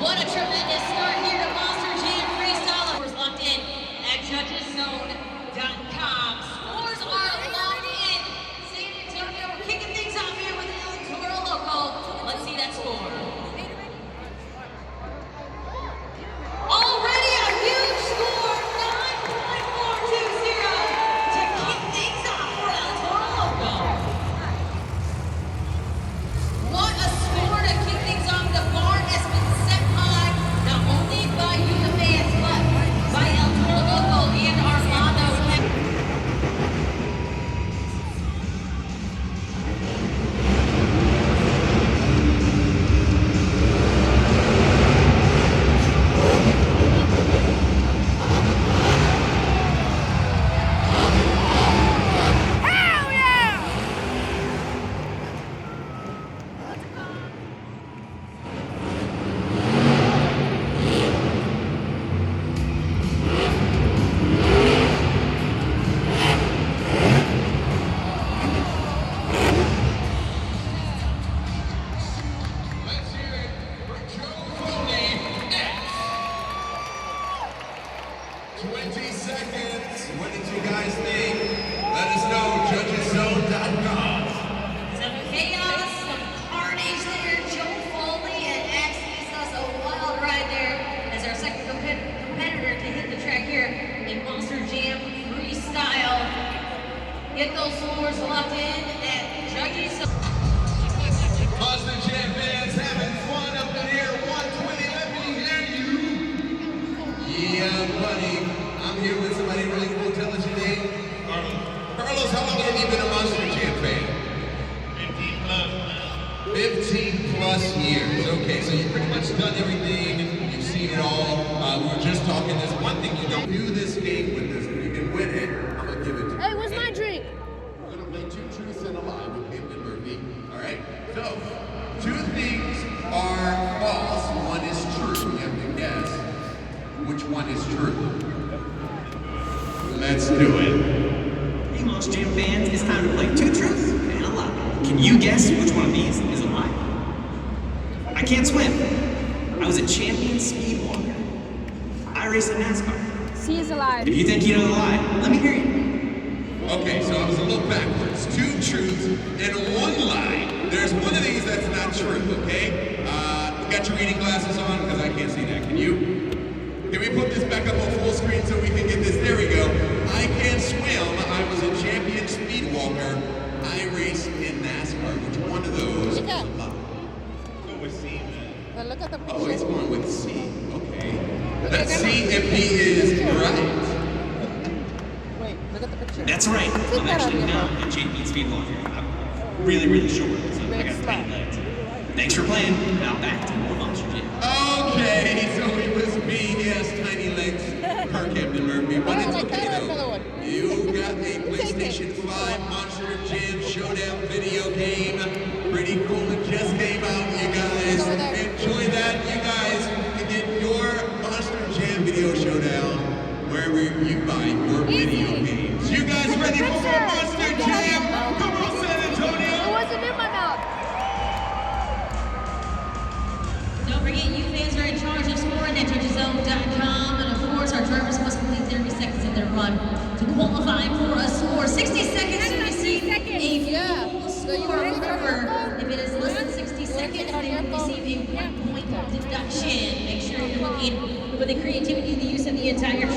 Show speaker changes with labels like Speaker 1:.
Speaker 1: What a tremendous start here to Monster Jam Freestyle. Scores locked in at judgeszone.com. Scores are locked in. San Antonio, we're kicking things off here with El Toro Loco. Let's see that score. Already a huge score, 9.420 to kick things off for El Toro Loco. What a score to kick things off. The bar has been set high, not only by you, the fans, but by El Toro Loco and Armando.
Speaker 2: Let's hear it for Joe Foley next. 20 seconds. What did you guys think? Let us know. Judgeszone.com.
Speaker 1: Some chaos, some carnage there. Joe Foley and X gives us a wild ride there as our second competitor to hit the track here in Monster Jam Freestyle. Get those scores locked in at Judgeszone.
Speaker 2: Monster Jam fans having fun up in here. 120. Let me hear you. Yeah, buddy. I'm here with somebody really cool. Tell us your name. Carlos, how long have you been a Monster Jam fan?
Speaker 3: 15 plus, man.
Speaker 2: 15 plus years. Okay, so you've pretty much done everything. You've seen it all. We were just talking. There's one thing you don't do this game with this. If you can win it, I'm going to give it to you.
Speaker 4: Hey, where's my drink?
Speaker 2: We're going to play Two Truths and a Lie with Captain Murphy. All right? So, two things are false. One is true. You have to guess which one is true. Let's do it.
Speaker 5: Hey, Monster Jam fans, it's time to play Two Truths and a Lie. Can you guess which one of these is a lie? I can't swim. I was a champion speed walker. I race in NASCAR.
Speaker 4: C is alive.
Speaker 5: If you think you know the lie, let me hear you.
Speaker 2: Okay, so I was a little backwards. Two truths and one lie. There's one of these that's not true, okay? You got your reading glasses on? Because I can't see that. Can you? Can we put this back up on full screen so we can get this? There we go. I can't swim. I was a champion speed walker. I raced in NASCAR. Which one of those is a lie?
Speaker 3: Go with C, man.
Speaker 4: Well, look at the
Speaker 2: Oh, it's
Speaker 4: picture.
Speaker 2: going with C. Okay. Let's see if he is right.
Speaker 4: Wait, look at the picture.
Speaker 5: That's right.
Speaker 4: Take
Speaker 5: I'm
Speaker 4: that out of
Speaker 5: actually
Speaker 4: your
Speaker 5: not
Speaker 4: mouth.
Speaker 5: a champion speed walker. I'm really, really short, so I
Speaker 4: Big
Speaker 5: got
Speaker 4: spot.
Speaker 5: tiny legs. Thanks for playing. Now back to more Monster Jam.
Speaker 2: Okay, so it was me. He has tiny legs. Per Captain Murphy. But it's
Speaker 4: like
Speaker 2: okay
Speaker 4: that or
Speaker 2: though.
Speaker 4: another one?
Speaker 2: You got a PlayStation 5 Monster Jam Showdown video game. Pretty cool. It just came out, you guys.
Speaker 4: Over there.
Speaker 2: Enjoy that. You guys can get your Monster Jam video showdown wherever you buy your video games. You guys ready for more Monster Jam? Come on, San
Speaker 4: It
Speaker 2: Antonio!
Speaker 4: wasn't in my mouth.
Speaker 1: Don't forget, you fans are in charge of scoring at judgeszone.com. And of course, our drivers must complete 30 seconds of their run to qualify for a score. 60 seconds to receive a
Speaker 4: Yeah.
Speaker 1: full
Speaker 4: So you
Speaker 1: score.
Speaker 4: ready for
Speaker 1: Remember,
Speaker 4: this?
Speaker 1: if it is less than 60 seconds,
Speaker 4: on
Speaker 1: then
Speaker 4: your
Speaker 1: you
Speaker 4: phone.
Speaker 1: receive a 1 point deduction. Make sure you're looking for the creativity and the use of the entire